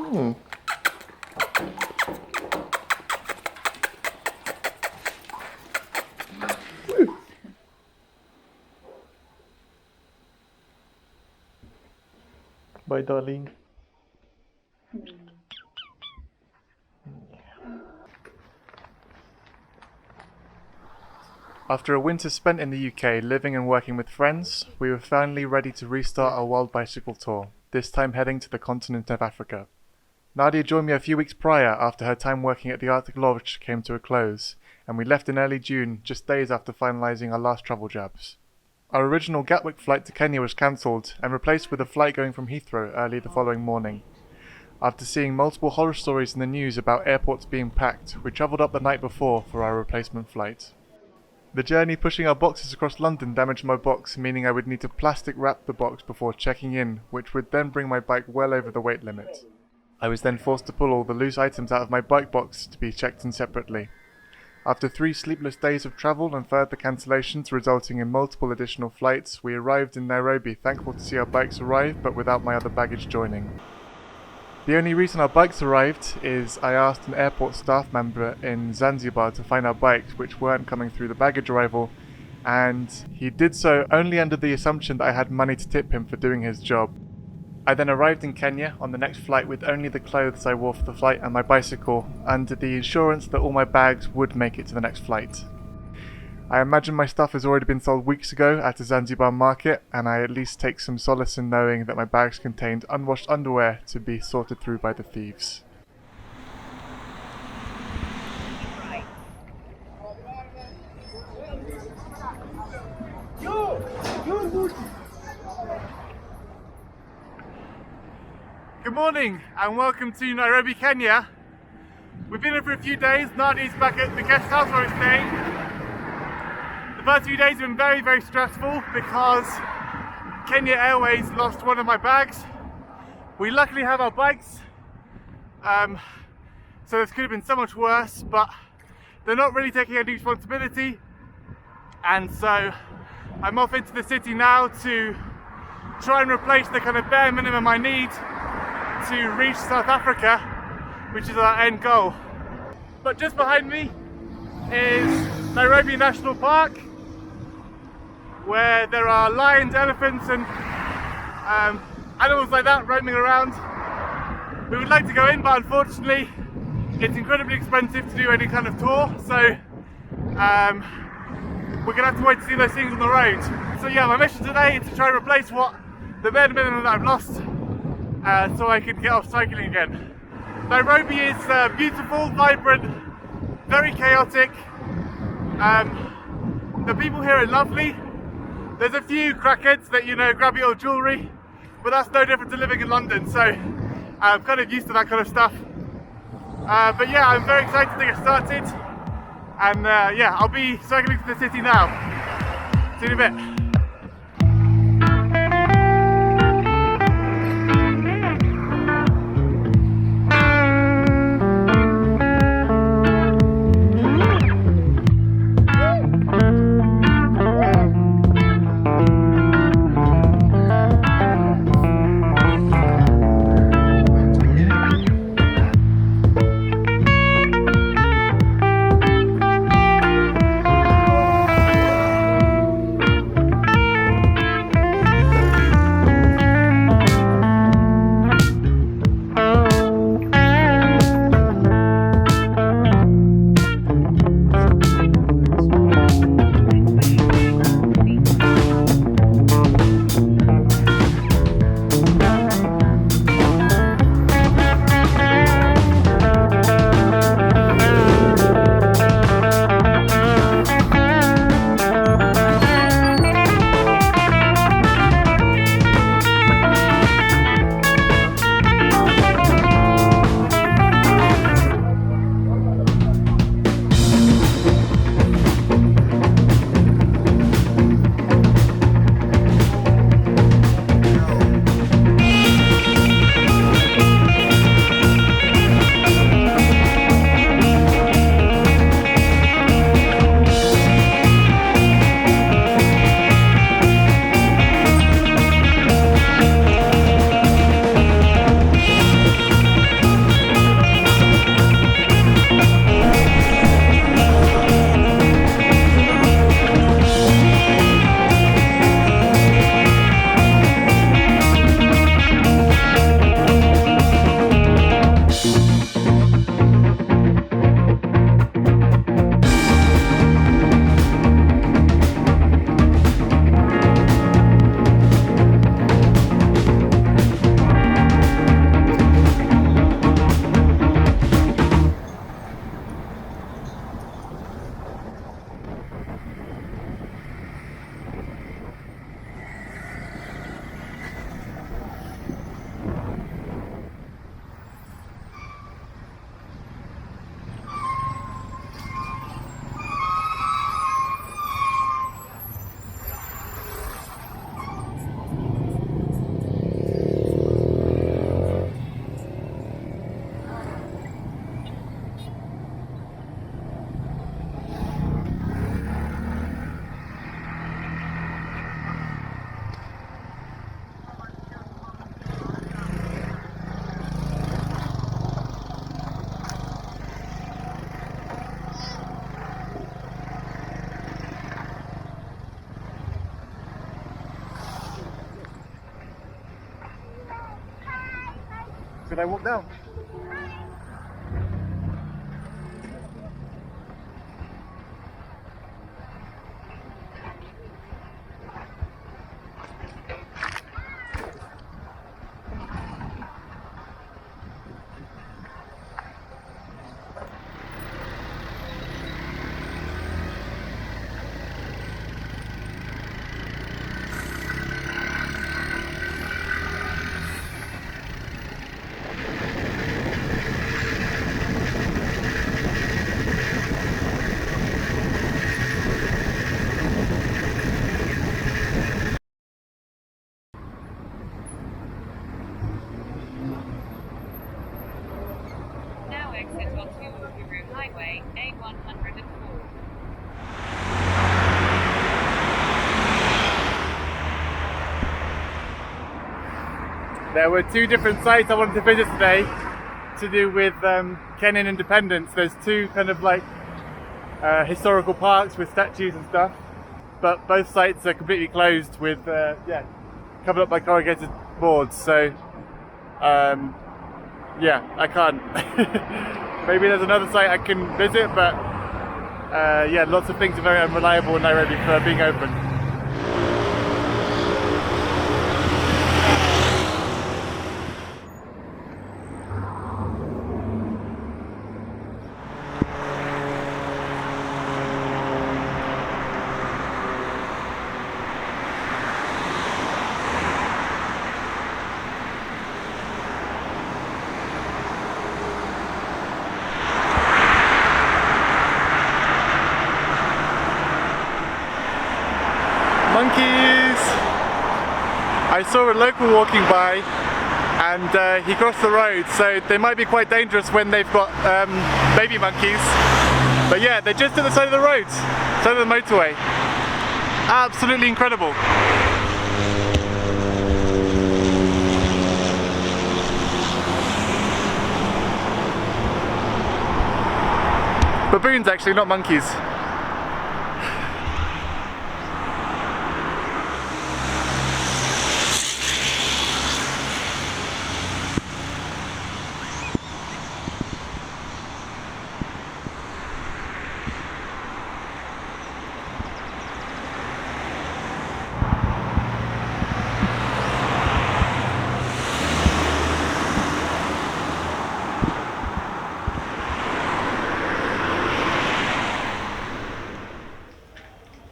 Bye, darling. After a winter spent in the UK living and working with friends, we were finally ready to restart our world bicycle tour, this time heading to the continent of Africa. Nadia joined me a few weeks prior after her time working at the Arctic Lodge came to a close, and we left in early June, just days after finalising our last travel jabs. Our original Gatwick flight to Kenya was cancelled and replaced with a flight going from Heathrow early the following morning. After seeing multiple horror stories in the news about airports being packed, we travelled up the night before for our replacement flight. The journey pushing our boxes across London damaged my box, meaning I would need to plastic wrap the box before checking in, which would then bring my bike well over the weight limit. I was then forced to pull all the loose items out of my bike box to be checked in separately. After 3 sleepless days of travel and further cancellations resulting in multiple additional flights, we arrived in Nairobi, thankful to see our bikes arrive, but without my other baggage joining. The only reason our bikes arrived is I asked an airport staff member in Zanzibar to find our bikes, which weren't coming through the baggage arrival, and he did so only under the assumption that I had money to tip him for doing his job. I then arrived in Kenya on the next flight with only the clothes I wore for the flight and my bicycle, under the assurance that all my bags would make it to the next flight. I imagine my stuff has already been sold weeks ago at a Zanzibar market, and I at least take some solace in knowing that my bags contained unwashed underwear to be sorted through by the thieves. Good morning and welcome to Nairobi, Kenya. We've been here for a few days. Nadi's back at the guest house where we're staying. The first few days have been very, very stressful because Kenya Airways lost one of my bags. We luckily have our bikes, so this could have been so much worse, but they're not really taking any responsibility, and so I'm off into the city now to try and replace the kind of bare minimum I need to reach South Africa, which is our end goal. But just behind me is Nairobi National Park, where there are lions, elephants and animals like that roaming around. We would like to go in, but unfortunately it's incredibly expensive to do any kind of tour, so we're going to have to wait to see those things on the road. So yeah, my mission today is to try and replace the bare minimum that I've lost, so I can get off cycling again. Nairobi is beautiful, vibrant, very chaotic. The people here are lovely. There's a few crackheads that, grab your jewellery, but that's no different to living in London, so I'm kind of used to that kind of stuff. But yeah, I'm very excited to get started, and I'll be cycling to the city now. See you in a bit. Should I walk down? Now exit onto Uhuru Highway, A104. There were two different sites I wanted to visit today to do with Kenyan independence. There's two kind of like historical parks with statues and stuff, but both sites are completely closed with covered up by corrugated boards. So yeah, I can't. Maybe there's another site I can visit, but yeah, lots of things are very unreliable in Nairobi for being open. Monkeys! I saw a local walking by and he crossed the road, so they might be quite dangerous when they've got baby monkeys. But yeah, they're just at the side of the road, side of the motorway. Absolutely incredible. Baboons actually, not monkeys.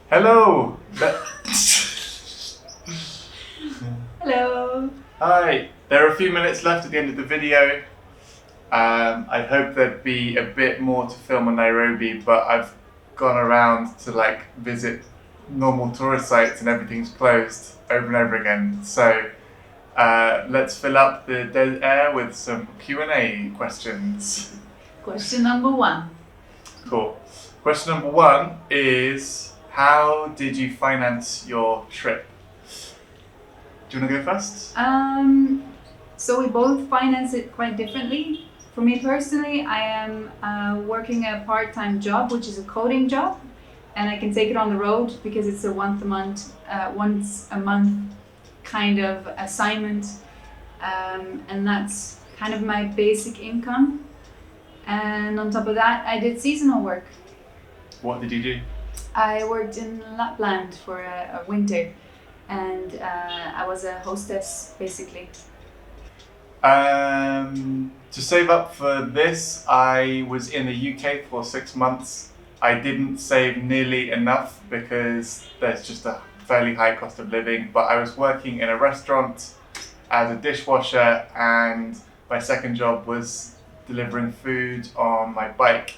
Hello! Hello! Hi! There are a few minutes left at the end of the video. I hope there'd be a bit more to film in Nairobi, but I've gone around to like visit normal tourist sites and everything's closed over and over again. So let's fill up the dead air with some Q&A questions. Question number 1. Cool. Question number 1 is, how did you finance your trip? Do you want to go first? So we both finance it quite differently. For me personally, I am working a part-time job, which is a coding job, and I can take it on the road because it's a once a month kind of assignment, and that's kind of my basic income. And on top of that, I did seasonal work. What did you do? I worked in Lapland for a winter, and I was a hostess basically. To save up for this, I was in the UK for 6 months. I didn't save nearly enough because there's just a fairly high cost of living, but I was working in a restaurant as a dishwasher, and my second job was delivering food on my bike.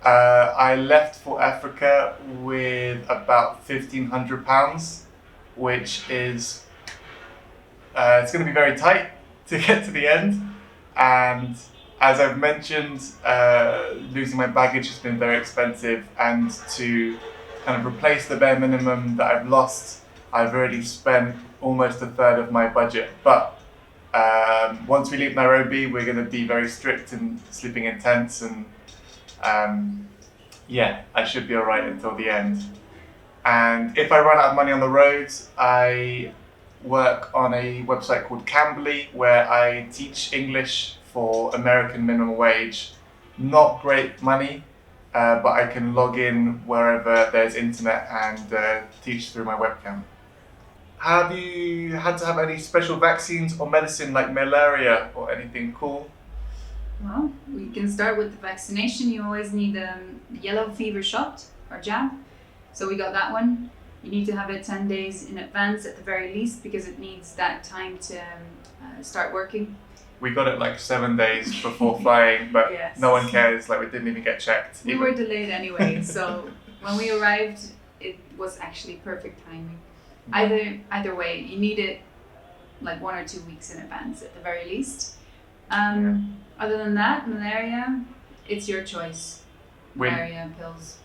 I left for Africa with about £1,500, which is it's going to be very tight to get to the end. And as I've mentioned, losing my baggage has been very expensive, and to kind of replace the bare minimum that I've lost, I've already spent almost a third of my budget. But once we leave Nairobi, we're going to be very strict in sleeping in tents, and yeah, I should be alright until the end. And if I run out of money on the roads, I work on a website called Cambly where I teach English for American minimum wage. Not great money, but I can log in wherever there's internet and teach through my webcam. Have you had to have any special vaccines or medicine like malaria or anything cool? Well, we can start with the vaccination. You always need the yellow fever shot or jab. So we got that one. You need to have it 10 days in advance at the very least because it needs that time to start working. We got it like 7 days before flying, but Yes. no one cares. Like we didn't even get checked. We were delayed anyway, so when we arrived, it was actually perfect timing. Either way, you need it like 1 or 2 weeks in advance at the very least. Other than that, malaria, it's your choice. Malaria pills.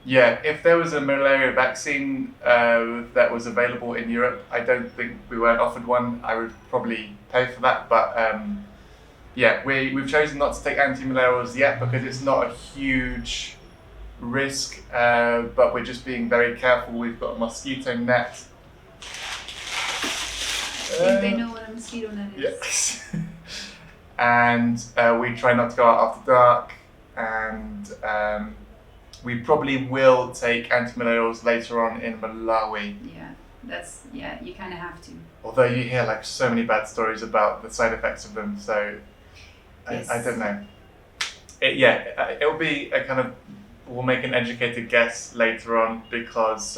Yeah, if there was a malaria vaccine that was available in Europe, I don't think we weren't offered one. I would probably pay for that, but yeah, we've chosen not to take anti-malarials yet because it's not a huge risk, but we're just being very careful. We've got a mosquito net. I think they know what a mosquito net is. Yes. And we try not to go out after dark, and we probably will take anti-malarials later on in Malawi. Yeah, you kind of have to. Although you hear like so many bad stories about the side effects of them, so Yes. I don't know. It'll be a kind of, we'll make an educated guess later on because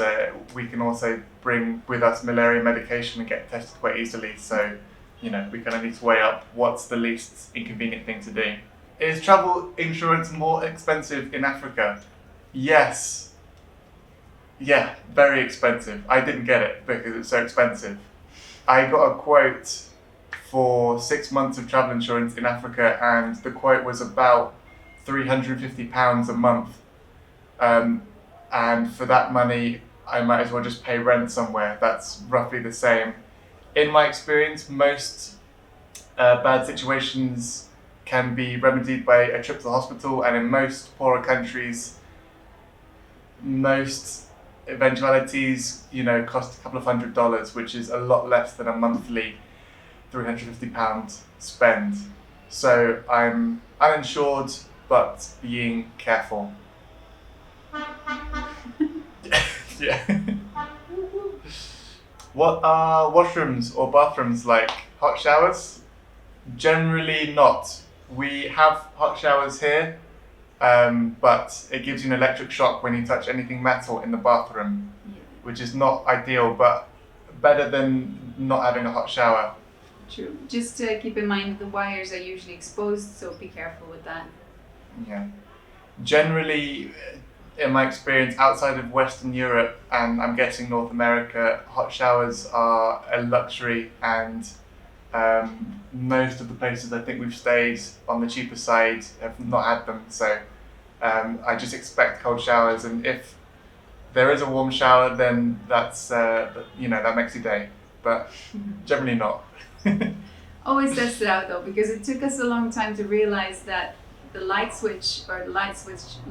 we can also bring with us malaria medication and get tested quite easily. So, you know, we kind of need to weigh up what's the least inconvenient thing to do. Is travel insurance more expensive in Africa? Yes. Yeah, very expensive. I didn't get it because it's so expensive. I got a quote for 6 months of travel insurance in Africa, and the quote was about £350 a month. And for that money, I might as well just pay rent somewhere. That's roughly the same. In my experience, most bad situations can be remedied by a trip to the hospital, and in most poorer countries, most eventualities, cost a couple of $100, which is a lot less than a monthly £350 spend. So I'm uninsured, but being careful. Yeah. What are washrooms or bathrooms like? Hot showers? Generally not. We have hot showers here, but it gives you an electric shock when you touch anything metal in the bathroom, which is not ideal, but better than not having a hot shower. True. Just to keep in mind the wires are usually exposed, so be careful with that. Yeah. Generally, in my experience, outside of Western Europe and I'm guessing North America, hot showers are a luxury, and most of the places I think we've stayed on the cheaper side have not had them. So I just expect cold showers, and if there is a warm shower, then that's that makes your day. But generally not. Always test it out though, because it took us a long time to realize that the light switch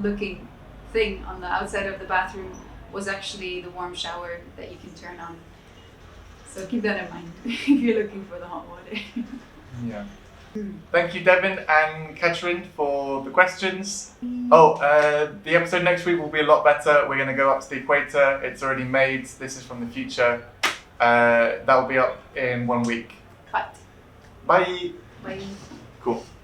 looking thing on the outside of the bathroom was actually the warm shower that you can turn on. So keep that in mind if you're looking for the hot water. Yeah. Thank you, Devin and Catherine, for the questions. The episode next week will be a lot better. We're going to go up to the equator. It's already made. This is from the future. That will be up in 1 week. Cut. Bye. Bye. Cool.